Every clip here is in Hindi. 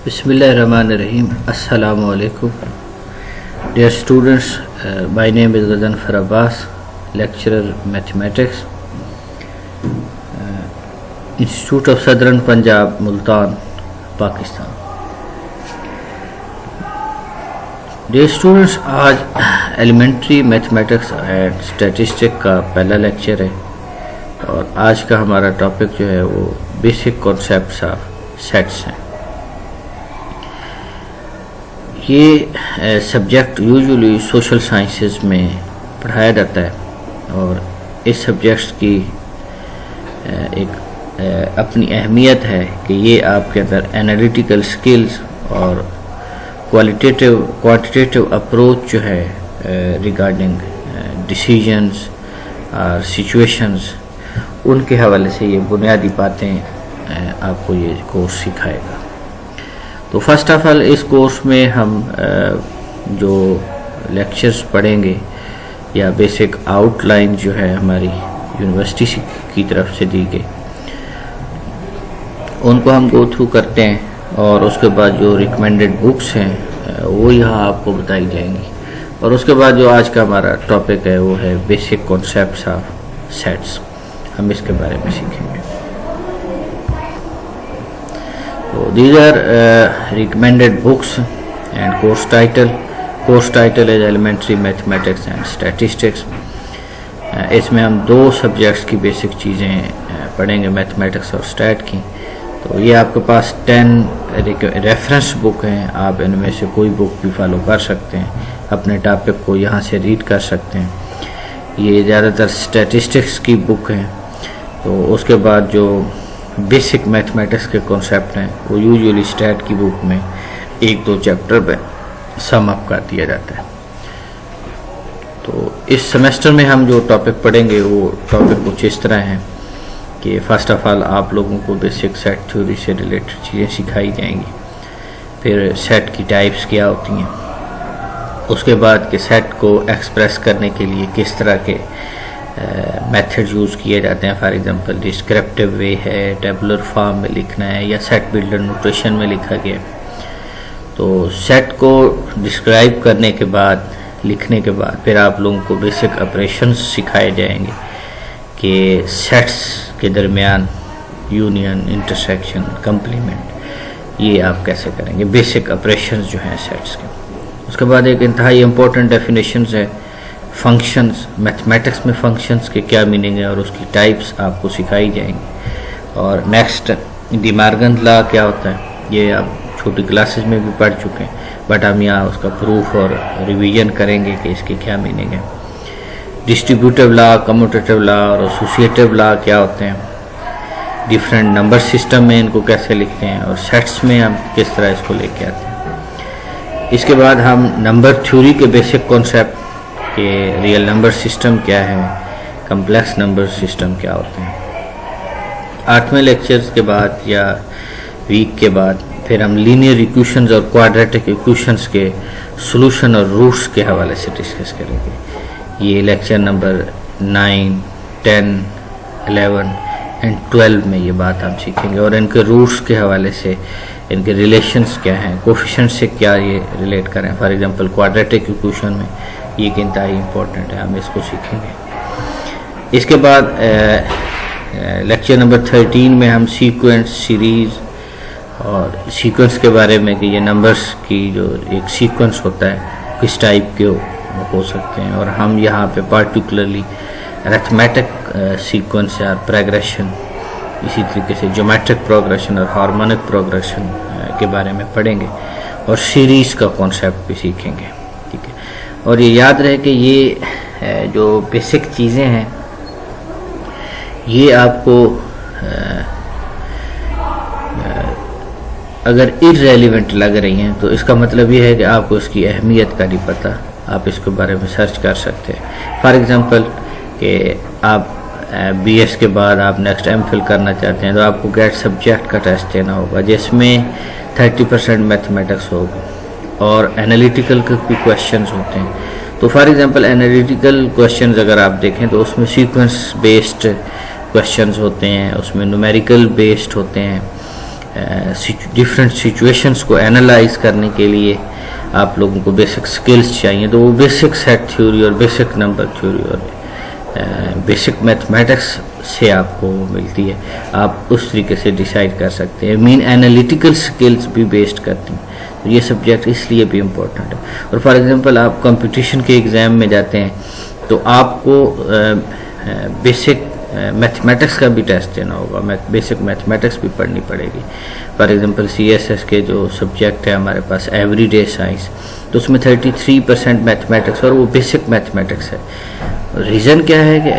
Bismillahirrahmanirrahim. Assalamu alaikum. Dear students, my name is Ghazanfar Abbas, lecturer mathematics, Institute of Southern Punjab, Multan, Pakistan. Dear students, आज एलिमेंट्री मैथमेटिक्स एंड स्टैटिस्टिक्स का पहला लेक्चर है और आज का हमारा टॉपिक जो है वो बेसिक कॉन्सेप्ट्स ऑफ सेट्स हैं। ये सब्जेक्ट यूजुअली सोशल साइंसेस में पढ़ाया जाता है और इस सब्जेक्ट्स की एक अपनी अहमियत है कि ये आपके अंदर एनालिटिकल स्किल्स और क्वांटिटेटिव अप्रोच जो है रिगार्डिंग डिसीजंस और सिचुएशंस, उनके हवाले से ये बुनियादी बातें आपको ये कोर्स सिखाएगा। तो फर्स्ट ऑफ ऑल इस कोर्स में हम जो लेक्चर्स पढ़ेंगे या बेसिक आउटलाइन जो है हमारी यूनिवर्सिटी की तरफ से दी गई, उनको हम गो थ्रू करते हैं और उसके बाद जो रिकमेंडेड बुक्स हैं वो यहाँ आपको बताई जाएंगी और उसके बाद जो आज का हमारा टॉपिक है वो है बेसिक कॉन्सेप्ट्स ऑफ सेट्स। हम इसके बारे में सीखेंगे। So these are recommended books and course title. Course title is Elementary Mathematics and Statistics. इसमें हम दो सब्जेक्ट्स की बेसिक चीज़ें पढ़ेंगे, मैथमेटिक्स और स्टैट की। तो ये आपके पास 10 रेफरेंस बुक हैं, आप इनमें से कोई बुक भी फॉलो कर सकते हैं, अपने टॉपिक को यहाँ से रीड कर सकते हैं। ये ज़्यादातर स्टैटिस्टिक्स की बुक हैं। तो उसके बाद जो बेसिक मैथमेटिक्स के कॉन्सेप्ट हैं वो यूजुअली स्टैट की बुक में 1-2 चैप्टर में सम अप कर दिया जाता है। तो इस सेमेस्टर में हम जो टॉपिक पढ़ेंगे वो टॉपिक कुछ इस तरह हैं कि फर्स्ट ऑफ ऑल आप लोगों को बेसिक सेट थ्योरी से रिलेटेड चीज़ें सिखाई जाएंगी, फिर सेट की टाइप्स क्या होती हैं, उसके बाद के सेट को एक्सप्रेस करने के लिए किस तरह के मेथड यूज़ किए जाते हैं। फॉर एग्जांपल डिस्क्रिप्टिव वे है, टेबुलर फॉर्म में लिखना है या सेट बिल्डर नोटेशन में लिखा गया। तो सेट को डिस्क्राइब करने के बाद, लिखने के बाद फिर आप लोगों को बेसिक ऑपरेशंस सिखाए जाएंगे कि सेट्स के दरमियान यूनियन, इंटरसेक्शन, कंप्लीमेंट, ये आप कैसे करेंगे, बेसिक ऑपरेशंस जो हैं सेट्स के। उसके बाद एक इंतहाई इम्पोर्टेंट डेफिनेशंस है फंक्शंस। मैथमेटिक्स में फंक्शंस के क्या मीनिंग है और उसकी टाइप्स आपको सिखाई जाएंगी। और नेक्स्ट डी मॉर्गन लॉ क्या होता है, ये आप छोटी क्लासेस में भी पढ़ चुके हैं, बट हम यहाँ उसका प्रूफ और रिवीजन करेंगे कि इसकी क्या मीनिंग है। डिस्ट्रीब्यूटिव लॉ, कम्यूटेटिव लॉ और एसोसिएटिव लॉ क्या होते हैं, डिफरेंट नंबर सिस्टम में इनको कैसे लिखते हैं और सेट्स में हम किस तरह इसको लेके आते हैं। इसके बाद हम नंबर थ्योरी के बेसिक कॉन्सेप्ट कि रियल नंबर सिस्टम क्या है, कम्प्लेक्स नंबर सिस्टम क्या होते हैं। 8वें लेक्चर्स के बाद या वीक के बाद फिर हम लीनियर इक्वेशंस और क्वाड्रेटिक इक्वेशंस के सॉल्यूशन और रूट्स के हवाले से डिस्कस करेंगे। ये लेक्चर नंबर 9, 10, 11 एंड 12 में ये बात हम सीखेंगे और इनके रूट्स के हवाले से इनके रिलेशंस क्या हैं, कोफिशिएंट से क्या ये रिलेट करें। फॉर एग्जांपल क्वाड्रेटिक इक्वेशन में ये एक इंतहाई इम्पोर्टेंट है, हम इसको सीखेंगे। इसके बाद लेक्चर नंबर 13 में हम सीक्वेंस, सीरीज़ और सीक्वेंस के बारे में कि ये नंबर्स की जो एक सीक्वेंस होता है किस टाइप के हो सकते हैं और हम यहाँ पे पार्टिकुलरली अरिथमेटिक सीक्वेंस या प्रोग्रेशन, इसी तरीके से ज्योमेट्रिक प्रोग्रेशन और हार्मोनिक प्रोग्रेशन के बारे में पढ़ेंगे और सीरीज़ का कॉन्सेप्ट भी सीखेंगे। ठीक है, और ये याद रहे कि ये जो बेसिक चीज़ें हैं ये आपको अगर इररेलेवेंट लग रही हैं तो इसका मतलब ये है कि आपको इसकी अहमियत का नहीं पता, आप इसके बारे में सर्च कर सकते हैं। फॉर एग्ज़ाम्पल कि आप बीएस के बाद आप नेक्स्ट एमफिल करना चाहते हैं तो आपको गेट सब्जेक्ट का टेस्ट देना होगा जिसमें 30% मैथमेटिक्स होगा और एनालिटिकल के भी क्वेश्चंस होते हैं। तो फॉर एग्जांपल एनालिटिकल क्वेश्चंस अगर आप देखें तो उसमें सीक्वेंस बेस्ड क्वेश्चंस होते हैं, उसमें न्यूमेरिकल बेस्ड होते हैं, डिफरेंट सिचुएशंस को एनालाइज करने के लिए आप लोगों को बेसिक स्किल्स चाहिए, तो वो बेसिक सेट थ्योरी और बेसिक नंबर थ्योरी और बेसिक मैथमेटिक्स से आपको मिलती है। आप उस तरीके से डिसाइड कर सकते हैं। मेन एनालिटिकल स्किल्स भी बेस्ड करती हैं, तो ये सब्जेक्ट इसलिए भी इम्पोर्टेंट है। और फॉर एग्जांपल आप कंपटीशन के एग्ज़ाम में जाते हैं तो आपको बेसिक मैथमेटिक्स का भी टेस्ट देना होगा, बेसिक मैथमेटिक्स भी पढ़नी पड़ेगी। फॉर एग्जांपल CSS के जो सब्जेक्ट है हमारे पास एवरीडे साइंस, तो उसमें 33% मैथमेटिक्स और वो बेसिक मैथमेटिक्स है। रीज़न क्या है कि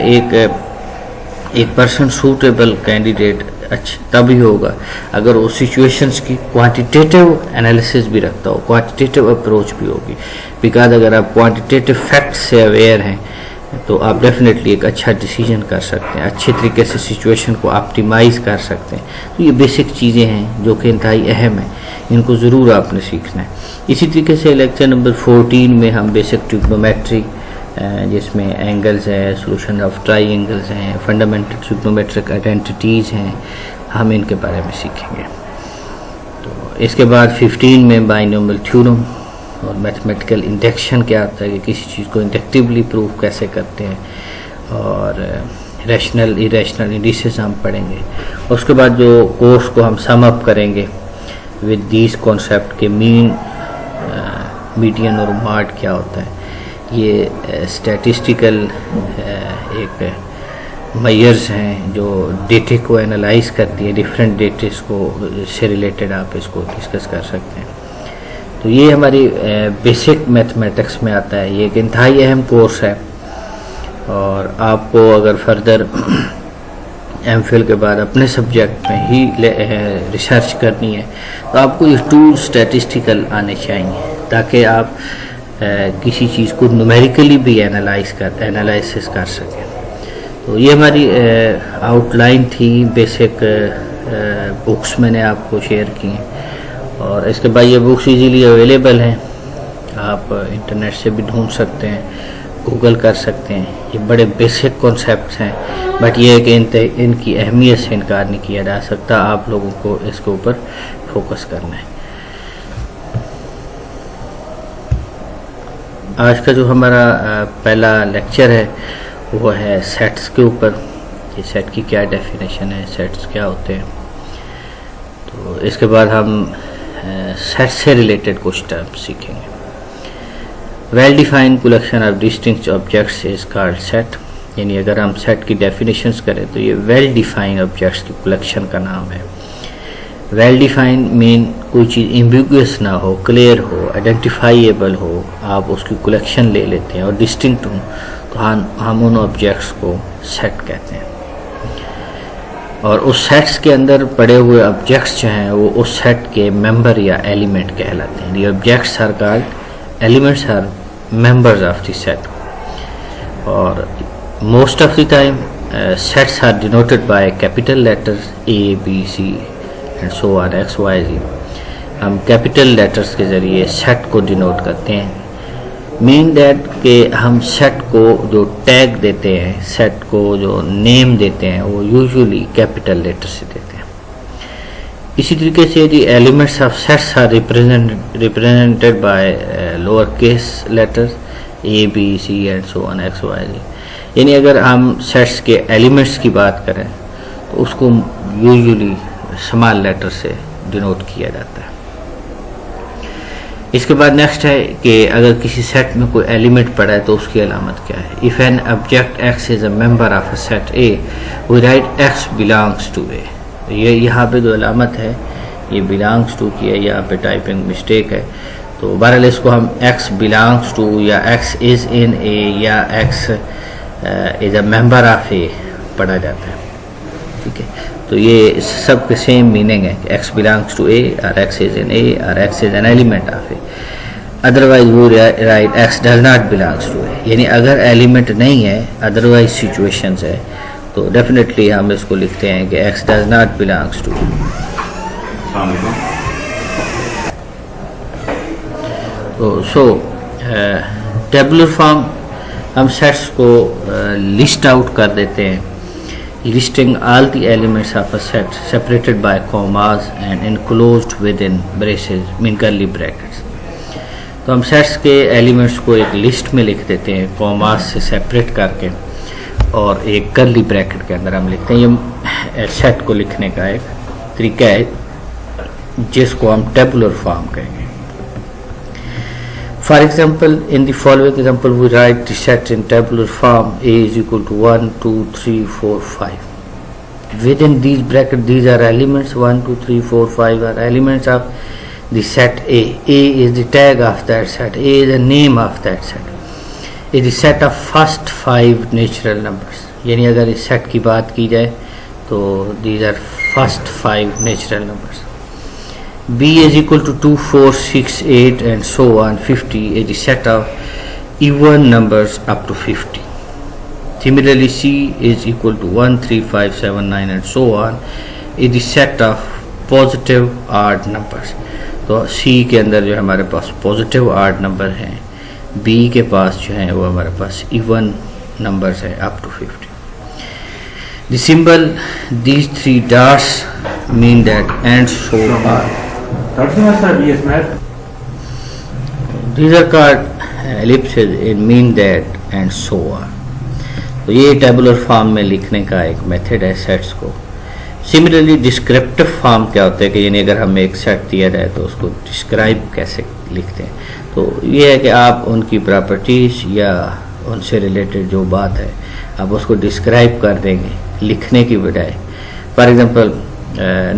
एक पर्सन सूटेबल कैंडिडेट अच्छा तभी होगा अगर वो सिचुएशंस की क्वांटिटेटिव एनालिसिस भी रखता हो, क्वांटिटेटिव अप्रोच भी होगी। बिकॉज अगर आप क्वांटिटेटिव फैक्ट्स से अवेयर हैं तो आप डेफिनेटली एक अच्छा डिसीजन कर सकते हैं, अच्छे तरीके से सिचुएशन को ऑप्टिमाइज कर सकते हैं। तो ये बेसिक चीज़ें हैं जो कि इंतहाई अहम है, इनको ज़रूर आपने सीखना है। इसी तरीके से लेक्चर नंबर 14 में हम बेसिक ट्रिग्नोमेट्री, जिसमें एंगल्स हैं, सोल्यूशन ऑफ ट्राइंगल्स हैं, फंडामेंटल ट्रिग्नोमेट्रिक आइडेंटिटीज़ हैं, हम इनके बारे में सीखेंगे। तो इसके बाद 15 में बाइनोमियल थ्योरम और मैथमेटिकल इंडक्शन क्या होता है कि किसी चीज़ को इंडक्टिवली प्रूव कैसे करते हैं, और रैशनल इरेशनल इंडिसेस हम पढ़ेंगे। उसके बाद जो कोर्स को हम सम अप करेंगे विद दीज कॉन्सेप्ट के मीन, मीडियन और मार्ड क्या होता है, ये स्टैटिस्टिकल एक मेजर्स हैं जो डेटे को एनालाइज करती है, डिफरेंट डेटेस को से रिलेटेड आप इसको डिस्कस कर सकते हैं। तो ये हमारी बेसिक मैथमेटिक्स में आता है। ये एक इंतहाई अहम कोर्स है, और आपको अगर फर्दर MPhil के बाद अपने सब्जेक्ट में ही रिसर्च करनी है तो आपको ये टूल स्टैटिस्टिकल आने चाहिए, ताकि आप किसी चीज़ को न्यूमेरिकली भी एनालिसिस कर सकें। तो ये हमारी आउटलाइन थी, बेसिक बुक्स मैंने आपको शेयर की हैं, और इसके बाद ये बुक्स इजीली अवेलेबल हैं, आप इंटरनेट से भी ढूंढ सकते हैं, गूगल कर सकते हैं। ये बड़े बेसिक कॉन्सेप्ट्स हैं, बट ये है कि इनकी अहमियत से इनकार नहीं किया जा सकता। आप लोगों को इसके ऊपर फोकस करना है। आज का जो हमारा पहला लेक्चर है वो है सेट्स के ऊपर, कि सेट की क्या डेफिनेशन है, सेट्स क्या होते हैं। तो इसके बाद हम सेट से रिलेटेड कुछ टर्म्स सीखेंगे। Well defined collection of distinct objects is called set, यानी अगर हम सेट की डेफिनेशंस करें तो ये वेल डिफाइंड ऑब्जेक्ट्स की कलेक्शन का नाम है। वेल डिफाइंड मीन कोई चीज़ एम्बिगुअस ना हो, क्लियर हो, आइडेंटिफाइएबल हो, आप उसकी कलेक्शन ले लेते हैं और डिस्टिंक्ट हो, तो हम उन ऑब्जेक्ट्स को सेट कहते हैं। और उस सेट्स के अंदर पड़े हुए ऑब्जेक्ट्स जो हैं वो उस सेट के मेंबर या एलिमेंट कहलाते हैं। The objects are called, elements are members of the set. और most of the time sets are denoted by capital letters A, B, C and so on, X, Y, Z। हम कैपिटल लेटर्स के ज़रिए सेट को डिनोट करते हैं। मीन दैट कि हम सेट को जो टैग देते हैं, सेट को जो नेम देते हैं, वो यूजुअली कैपिटल लेटर से देते हैं। इसी तरीके से the elements of sets are represented by lower case letters A, B, C and so on, X, Y, Z। यानी अगर हम सेट्स के एलिमेंट्स की बात करें तो उसको यूजुअली स्मॉल लेटर से डिनोट किया जाता है। इसके बाद नेक्स्ट है कि अगर किसी सेट में कोई एलिमेंट पड़ा है तो उसकी अलामत क्या है। If an object X is a member of a set A, we write X belongs to A। ये यहाँ पे जो अलामत है ये बिलोंग्स टू की है, यहाँ पे टाइपिंग मिस्टेक है। तो बहरहाल इसको हम X बिलोंग्स टू या X इज़ इन A या X is a member of A पढ़ा जाता है, ठीक है। तो ये सब के सेम मीनिंग है कि X बिलोंग्स टू A और X इज इन A और X is an element of A। Otherwise वो write X does not belongs to A, यानी अगर एलिमेंट नहीं है, अदरवाइज सिचुएशंस है, तो डेफिनेटली हम इसको लिखते हैं कि X does not belongs to A। तो टेबुलर फॉर्म हम सेट्स को लिस्ट आउट कर देते हैं, listing all the elements of a set separated by commas and enclosed within braces mean curly brackets. तो हम सेट्स के एलिमेंट्स को एक लिस्ट में लिख देते हैं कॉमास से सेपरेट करके, और एक कर्ली ब्रैकेट के अंदर हम लिखते हैं। ये सेट को लिखने का एक तरीका है जिसको हम टेबुलर फॉर्म कहेंगे। For example, in the following example, we write the set in tabular form: A is equal to 1, 2, 3, 4, 5. Within these brackets, these are elements. 1, 2, 3, 4, 5 are elements of the set A. A is the tag of that set. A is the name of that set. It is the set of first 5 natural numbers. यानी अगर इस set की बात की जाए तो these are first 5 natural numbers. B is equal to 2, 4, 6, 8 and so on 50 is the set of even numbers up to 50. Similarly, C is equal to 1, 3, 5, 7, 9 and so on is the set of positive odd numbers. तो C के अंदर जो हमारे पास पॉजिटिव odd नंबर हैं, B के पास जो है वो हमारे पास even numbers हैं up to 50. The symbol these 3 dots mean that and so on. These are called ellipses in mean that and so on. तो ये टेबुलर फॉर्म में लिखने का एक मेथड है सेट्स को। सिमिलरली डिस्क्रिप्टिव फॉर्म क्या होता है कि यानी अगर हमें एक सेट दिया जाए तो उसको डिस्क्राइब कैसे लिखते हैं, तो ये है कि आप उनकी प्रॉपर्टीज या उनसे रिलेटेड जो बात है आप उसको डिस्क्राइब कर देंगे लिखने की बजाय। For example,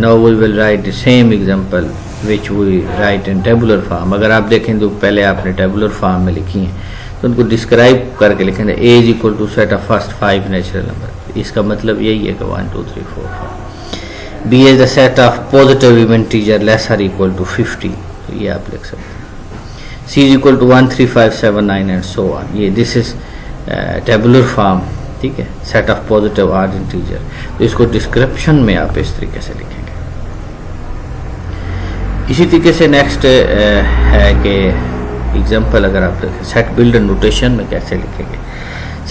now we will write the same example which we write in tabular form. अगर आप देखें तो पहले आपने टेबुलर फॉर्म में लिखी हैं तो उनको डिस्क्राइब करके लिखेंगे A is equal to set of first 5 natural number. इसका मतलब यही है कि 1, 2, 3, 4, 5। B is the set of positive even integer less और इक्वल टू 50, तो ये आप लिख सकते हैं। C is equal to 1, 3, 5, 7, 9 and so on. ये दिस इज टेबुलर फॉर्म, ठीक है, set of positive odd integer. तो इसको डिस्क्रिप्शन में आप इस तरीके से लिखेंगे। इसी तरीके से नेक्स्ट है कि एग्जाम्पल अगर आप देखें सेट बिल्डर नोटेशन में कैसे लिखेंगे।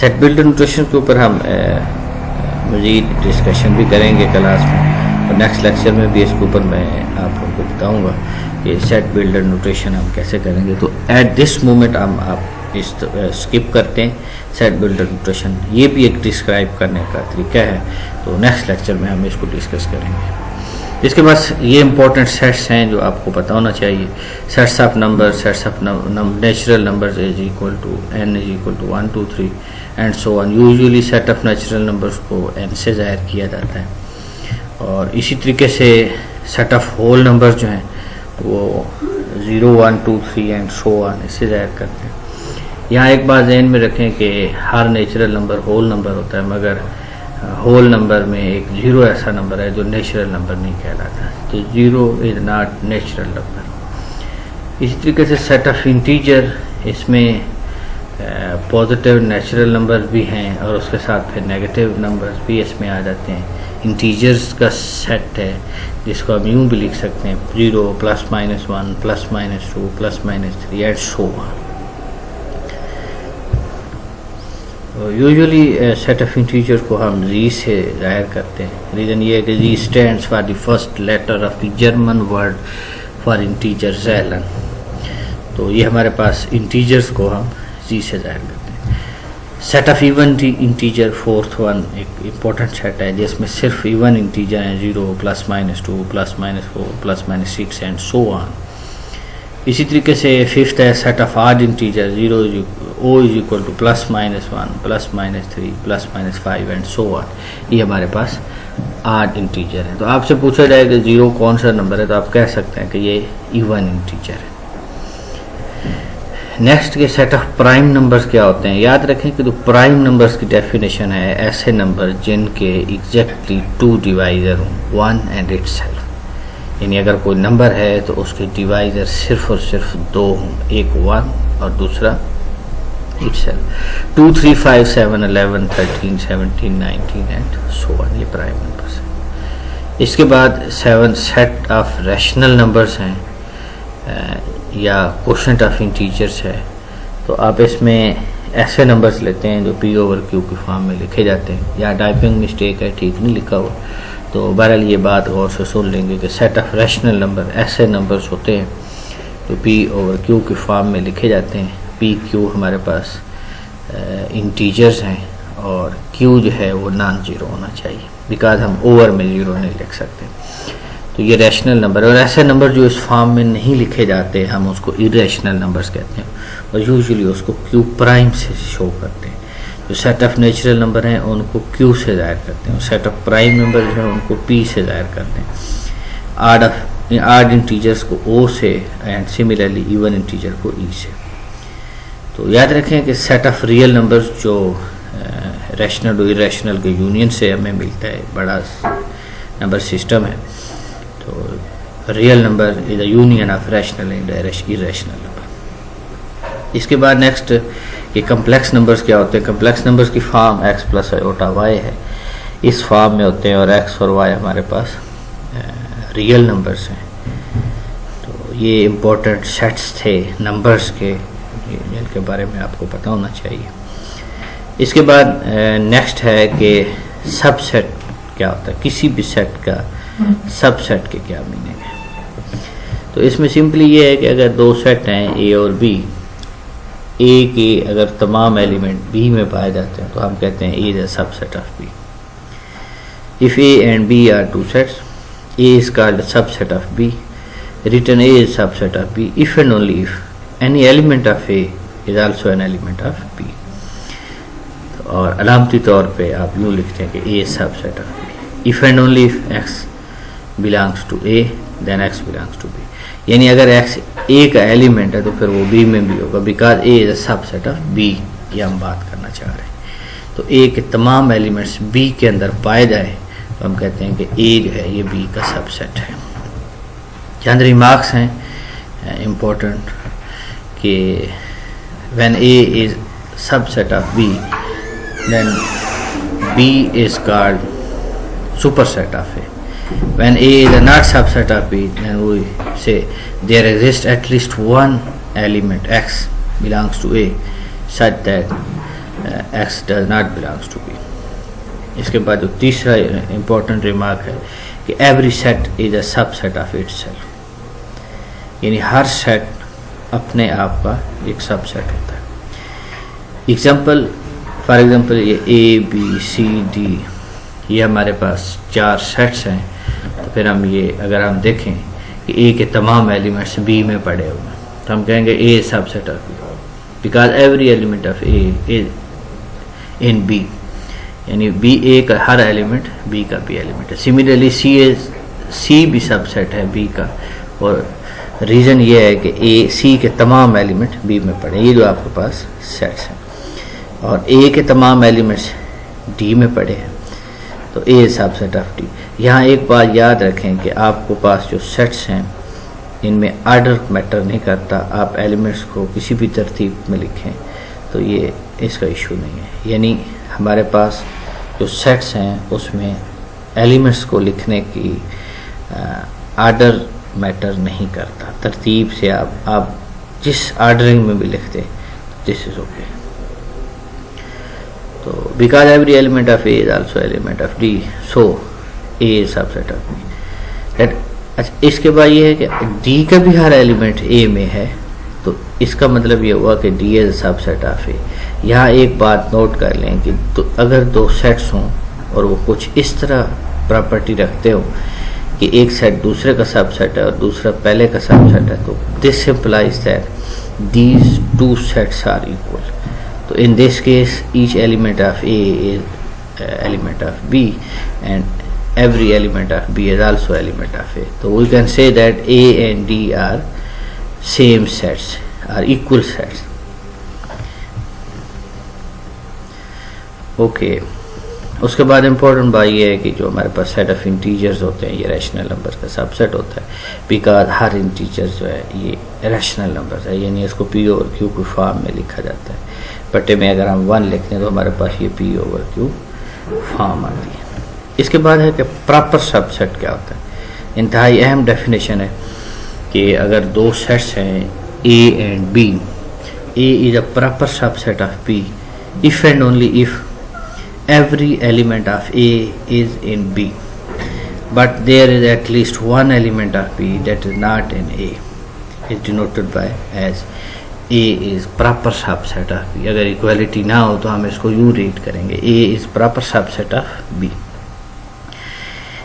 सेट बिल्डर नोटेशन के ऊपर हम मज़ीद डिस्कशन भी करेंगे क्लास में, और नेक्स्ट लेक्चर में भी इसके ऊपर मैं आप लोगों को बताऊंगा कि सेट बिल्डर नोटेशन हम कैसे करेंगे। तो एट दिस मोमेंट हम आप इस स्किप करते हैं सेट बिल्डर नोटेशन। ये भी एक डिस्क्राइब करने का तरीका है, तो नेक्स्ट लेक्चर में हम इसको डिस्कस करेंगे। इसके बाद ये इंपॉर्टेंट सेट्स हैं जो आपको पता होना चाहिए। Sets of number, sets of natural numbers is equal to n is equal to 1, 2, 3 and so on. Usually set of natural numbers को n से ज़ाहिर किया जाता है, और इसी तरीके से सेट ऑफ होल नंबर्स जो हैं वो 0, 1, 2, 3 एंड सो ऑन इससे ज़ाहिर करते हैं। यहाँ एक बात ज़हन में रखें कि हर नेचुरल नंबर होल नंबर होता है, मगर होल नंबर में एक 0 ऐसा नंबर है जो नेचुरल नंबर नहीं कहलाता, तो 0 इज़ नॉट नेचुरल नंबर। इसी तरीके से सेट ऑफ इंटीजर, इसमें पॉजिटिव नेचुरल नंबर भी हैं और उसके साथ फिर नेगेटिव नंबर्स भी इसमें आ जाते हैं। इंटीजर्स का सेट है जिसको हम यूँ भी लिख सकते हैं 0 +, -1 +, -2 +, -3 and so on. Usually set of integer को हम जी से ज़ाहिर करते हैं। रीज़न ये है कि Z stands for the first letter of the German word for integer Zahlen. तो ये हमारे पास इंटीजर्स को हम जी से ज़ाहिर करते हैं। Set of even integer, fourth one एक इम्पोर्टेंट सेट है जिसमें सिर्फ इवन इंटीजर हैं 0 +, -2 +, -4 +, -6 एंड सो ऑन। इसी तरीके से फिफ्थ है set of odd integer, O is equal to +, -1 +, -3 +, -5 and so on. ये हमारे पास ऑड इंटीजर है। तो आपसे पूछा जाए कि 0 कौन सा नंबर है, तो आप कह सकते हैं कि ये इवन इंटीजर है। नेक्स्ट के सेट ऑफ प्राइम नंबर्स क्या होते हैं। याद रखें कि जो प्राइम नंबर्स की डेफिनेशन है ऐसे नंबर जिनके एग्जैक्टली 2 डिवाइजर हों, 1 एंड इटसेल्फ। यानी अगर कोई नंबर है तो उसके डिवाइजर सिर्फ और सिर्फ 2 हों, एक 1 और दूसरा इटसेल्फ। 2, 3, 5, 7, 11, 13, 17, 19 एंड सो ऑन, ये प्राइम नंबर्स हैं। इसके बाद 7 सेट ऑफ रैशनल नंबर्स हैं या क्वोशंट ऑफ इंटीजर्स है। तो आप इसमें ऐसे नंबर्स लेते हैं जो पी ओवर क्यू की फॉर्म में लिखे जाते हैं, या टाइपिंग मिस्टेक है, ठीक नहीं लिखा हुआ, तो बहरहाल ये बात गौर से सुन लेंगे कि सेट ऑफ रैशनल नंबर ऐसे नंबर्स होते हैं जो पी ओवर क्यू की फॉर्म में लिखे जाते हैं। पी क्यू हमारे पास इंटीजर्स हैं और क्यू जो है वो नॉन जीरो होना चाहिए, बिकॉज हम ओवर में जीरो नहीं लिख सकते। तो ये रैशनल नंबर, और ऐसे नंबर जो इस फॉर्म में नहीं लिखे जाते हम उसको इरेशनल नंबर्स कहते हैं, और यूजुअली उसको क्यू प्राइम से शो करते हैं। जो सेट ऑफ नेचुरल नंबर हैं उनको क्यू से ज़ाहिर करते हैं, और सेट ऑफ प्राइम नंबर जो है उनको पी से ज़ाहिर करते हैं। आड इंटीजर्स को ओ से एंड सिमिलरली इवन इंटीजर को ई से। तो याद रखें कि सेट ऑफ रियल नंबर्स जो रैशनल और इरेशनल के यूनियन से हमें मिलता है, बड़ा नंबर सिस्टम है। तो real number is the union of rational and irrational number. इसके बाद नेक्स्ट ये कम्प्लेक्स नंबर्स क्या होते हैं। कम्प्लेक्स नंबर्स की form x plus iota y है, इस फॉर्म में होते हैं, और एक्स और वाई हमारे पास रियल नंबर्स हैं। तो ये इम्पोर्टेंट सेट्स थे नंबर्स के जिनके बारे में आपको पता होना चाहिए। इसके बाद नेक्स्ट है कि सबसेट क्या होता है, किसी भी सेट का सबसेट के क्या मीनिंग है। तो इसमें सिंपली ये है कि अगर दो सेट हैं ए और बी, ए के अगर तमाम एलिमेंट बी में पाए जाते हैं तो हम कहते हैं A is a subset of B. If A and B are two sets, A is called subset of B, written A is subset of B if and only if any element of A is also an element of B. और अलामती तौर पे आप यूँ लिखते हैं कि A is subset of B if and only if X belongs to A then X belongs to B. यानी अगर एक्स ए का एलिमेंट है तो फिर वो बी में भी होगा, because A is a subset of B. ये हम बात करना चाह रहे हैं। तो ए के तमाम एलिमेंट्स बी के अंदर पाए जाए तो हम कहते हैं कि ए जो है ये बी का सबसेट है। चंद रिमार्क्स हैं इम्पोर्टेंट कि when A is subset of B then B is called superset of A. When A is a not subset of B, then we say there exists at least one element X belongs to A such that X does not belongs to B. इसके बाद जो तीसरा important remark है कि every set is a subset of itself, यानी हर सेट अपने आप का एक सबसेट होता है। एग्जाम्पल फॉर एग्जाम्पल ये A B C D ये हमारे पास चार सेट्स हैं, तो फिर हम ये अगर हम देखें कि ए के तमाम एलिमेंट्स बी में पड़े हुए हैं तो हम कहेंगे A subset of B, because every element of A is in B, यानी बी ए का हर एलिमेंट बी का भी एलिमेंट है। सिमिलरली सी भी सबसेट है बी का, और रीज़न ये है कि ए सी के तमाम एलिमेंट बी में पड़े, ये जो आपके पास सेट्स हैं, और ए के तमाम एलिमेंट्स डी में पड़े हैं तो ए सबसेट ऑफ डी। यहाँ एक बात याद रखें कि आपको पास जो सेट्स हैं इनमें आर्डर मैटर नहीं करता, आप एलिमेंट्स को किसी भी तरतीब में लिखें तो ये इसका इशू नहीं है। यानी हमारे पास जो सेट्स हैं उसमें एलिमेंट्स को लिखने की आर्डर मैटर नहीं करता, तरतीब से आप जिस आर्डरिंग में भी लिखते दिस इज ओके। तो because every element of A is also element of D, so A is subset of B. अच्छा, इसके बाद ये है कि डी का भी हर एलिमेंट ए में है, तो इसका मतलब ये हुआ कि डी इज सबसेट ऑफ ए। यहाँ एक बात नोट कर लें कि तो अगर दो सेट्स हों और वो कुछ इस तरह प्रॉपर्टी रखते हो कि एक सेट दूसरे का सबसेट है और दूसरा पहले का सबसेट है, तो this implies that these two sets are equal. So in this case each element of A is element of B and every element of B is also element of A. So we can say that A and D are same sets, are equal sets. Okay. उसके बाद इम्पोर्टेंट बात यह है कि जो हमारे पास सेट ऑफ इंटीजर्स होते हैं ये रैशनल नंबर्स का सबसेट होता है, बिकॉज हर इंटीजर जो है ये रैशनल नंबर्स है, यानी इसको पी ओवर क्यू की फॉर्म में लिखा जाता है। पट्टे में अगर हम 1 लिखते हैं तो हमारे पास ये पी ओवर क्यू फॉर्म आती है। इसके बाद है कि प्रॉपर सबसेट क्या होता है। इंतहाई अहम डेफिनेशन है कि अगर दो सेट्स हैं A and B, A is a proper subset of B if and only if every element of A is in B, but there is at least one element of B that is not in A, is denoted by as A is proper subset of B. अगर इक्वालिटी ना हो तो हम इसको यूँ रीड करेंगे, A is proper subset of B.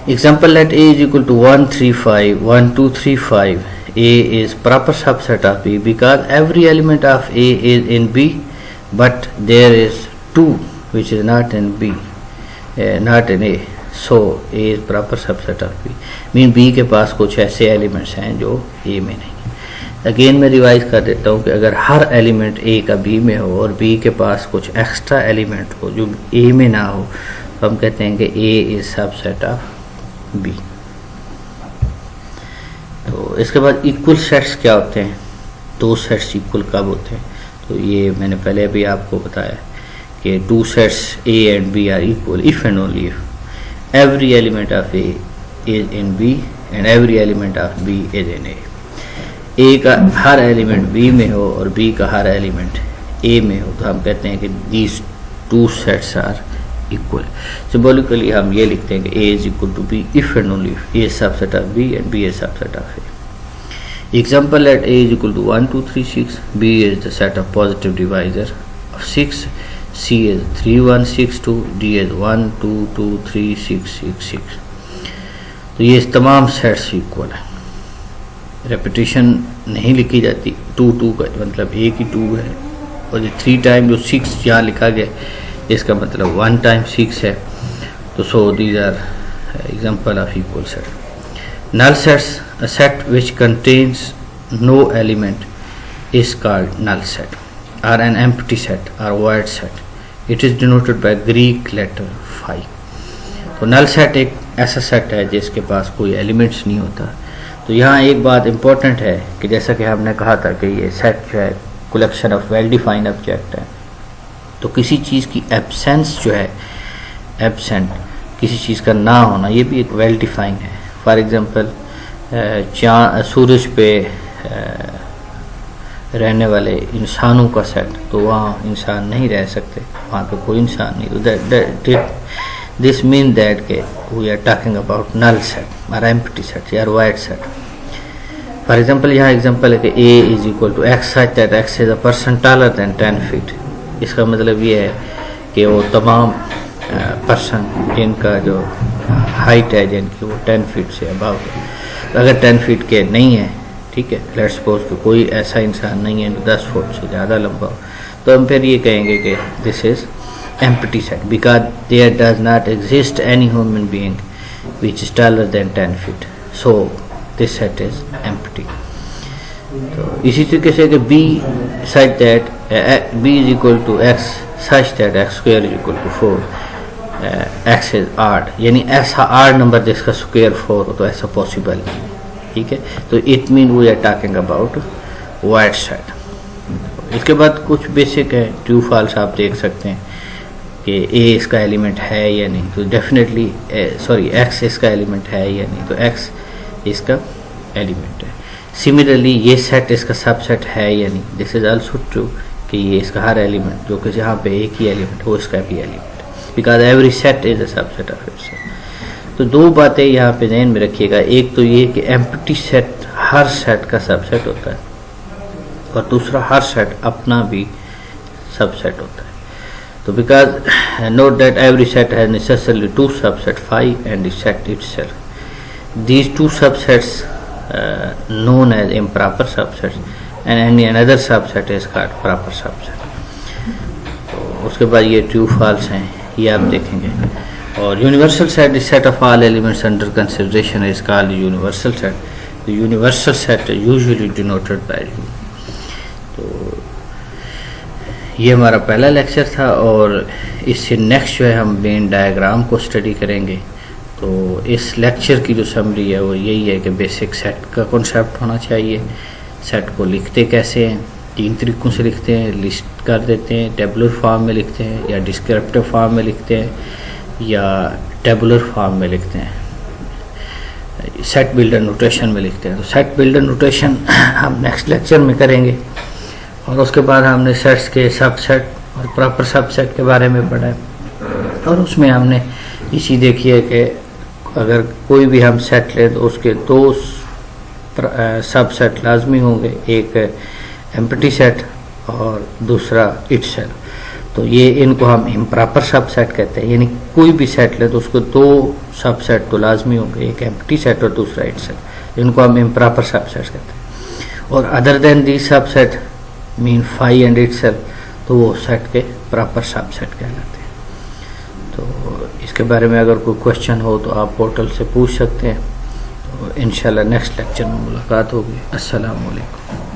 Example, let A is equal to 1 3 5 1 2 3 5. A is proper subset of B because every element of A is in B, but there is 2 which is not in B, not in A. So A is proper subset of B. Mean B के पास कुछ ऐसे एलिमेंट्स हैं जो A में नहीं. अगेन मैं रिवाइज कर देता हूँ कि अगर हर एलिमेंट A का B में हो और B के पास कुछ एक्स्ट्रा एलिमेंट हो जो A में ना हो, तो हम कहते हैं कि A is subset of B. तो इसके बाद इक्वल सेट्स क्या होते हैं, दो सेट्स इक्वल कब होते हैं, तो ये मैंने पहले भी आपको बताया कि two sets A and B are equal if and only if every element of A is in B and every element of B is in A. A का हर एलिमेंट B में हो और B का हर एलिमेंट A में हो, तो हम कहते हैं कि these two sets are equal. Symbolically हम ये लिखते हैं कि A is equal to B if and only if A is subset of B and B is subset of A. Example, let A is equal to 1 2 3 6. B is the set of positive divisor of 6. C is 3 1 6 2. D is 1 2 2 3 6 6 6. तो ये तमाम सेट्स इक्वल है. रेपिटेशन नहीं लिखी जाती. 2 2 का मतलब एक ही 2 है, और ये 3 टाइम जो 6 यहाँ लिखा गया इसका मतलब 1 टाइम 6 है. तो so these are example of equal set. Null sets, a set which contains no element is called null set, or an empty set or void set. It is denoted by Greek letter phi. तो null set एक ऐसा सेट है जिसके पास कोई एलिमेंट्स नहीं होता. तो यहाँ एक बात इम्पोर्टेंट है कि जैसा कि हमने कहा था कि ये सेट जो है collection of well defined object है, तो किसी चीज़ की एब्सेंस जो है, एब्सेंट किसी चीज़ का ना होना, ये भी एक वेल डिफाइंड है. फॉर एग्ज़ाम्पल सूरज पे रहने वाले इंसानों का सेट, तो वहाँ इंसान नहीं रह सकते, वहाँ पे कोई इंसान नहीं. दिस मीन दैट के we are talking about null set और एम्प्टी सेट या वाइड सेट. फॉर एग्जांपल यहाँ एग्जांपल है कि A is equal to x such that x is a person taller than 10 feet. इसका मतलब ये है कि वो तमाम पर्सन जिनका जो हाइट है, जिनकी वो 10 फीट से अबाव है. अगर 10 फीट के नहीं है, ठीक है, लेट्स सपोज कि कोई ऐसा इंसान नहीं है जो 10 फुट से ज़्यादा लंबा हो, तो हम फिर ये कहेंगे कि this is empty set because there does not exist any human being which is taller than 10 feet. So this set is empty. तो इसी तरीके से कि B such that B is equal to x such that X square is equal to 4. X is आर्ड, यानी ऐसा आर्ड नंबर जिसका स्क्वायर 4 हो, तो ऐसा पॉसिबल नहीं. ठीक है, तो it mean we are talking about void set. इसके बाद कुछ बेसिक है, ट्रू फॉल्स आप देख सकते हैं कि A इसका एलिमेंट है या नहीं, तो डेफिनेटली एक्स इसका एलिमेंट है या नहीं, तो एक्स इसका एलिमेंट है. सिमिलरली ये सेट इसका सबसेट है या नहीं, दिस इज आल्सो ट्रू कि ये इसका हर एलिमेंट जो कि जहाँ पे एक ही एलिमेंट वो इसका भी element, because every set is a subset of itself. तो दो बातें यहाँ पे ध्यान में रखिएगा. एक तो ये कि एम्प्टी सेट हर सेट का सबसेट होता है, और दूसरा हर सेट अपना भी सबसेट होता है. तो because note that every set has necessarily two subset phi and the set itself. These two subsets known as improper subsets and any another subset is called proper subset. तो उसके बाद ये ट्रू फॉल्स हैं, ये आप देखेंगे. और universal set is set of all elements under consideration is called universal set. The universal set usually denoted by U. तो ये हमारा पहला लेक्चर था, और इससे नेक्स्ट जो है हम वेन डायग्राम को स्टडी करेंगे. तो इस लेक्चर की जो समरी है वो यही है कि बेसिक सेट का कॉन्सेप्ट होना चाहिए. सेट को लिखते कैसे हैं, 3 तरीक़ों से लिखते हैं. लिस्ट कर देते हैं, टेबुलर फॉर्म में लिखते हैं, या डिस्क्रिप्टिव फॉर्म में लिखते हैं, या टेबुलर फॉर्म में लिखते हैं, सेट बिल्डर नोटेशन में लिखते हैं. तो सेट बिल्डर नोटेशन हम नेक्स्ट लेक्चर में करेंगे. और उसके बाद हमने सेट्स के सबसेट और प्रॉपर सबसेट के बारे में पढ़ा है। और उसमें हमने इसी देखिए कि अगर कोई भी हम सेट लें तो उसके दो सबसेट लाजमी होंगे, एक एम्प्टी सेट और दूसरा इटसेल्फ। तो ये इनको हम इम्प्रॉपर सबसेट कहते हैं, यानी कोई भी सेट ले तो उसको दो सबसेट तो लाजमी होंगे, एक एम्प्टी सेट और दूसरा इटसेल्फ। इनको हम इम्प्रॉपर सबसेट कहते हैं। और other than the subset mean phi and itself, तो वो सेट के प्रॉपर सबसेट कहलाते हैं। तो इसके बारे में अगर कोई क्वेश्चन हो तो आप पोर्टल से पूछ सकते हैं। तो इंशाल्लाह नेक्स्ट लेक्चर में मुलाकात होगी। अस्सलाम वालेकुम।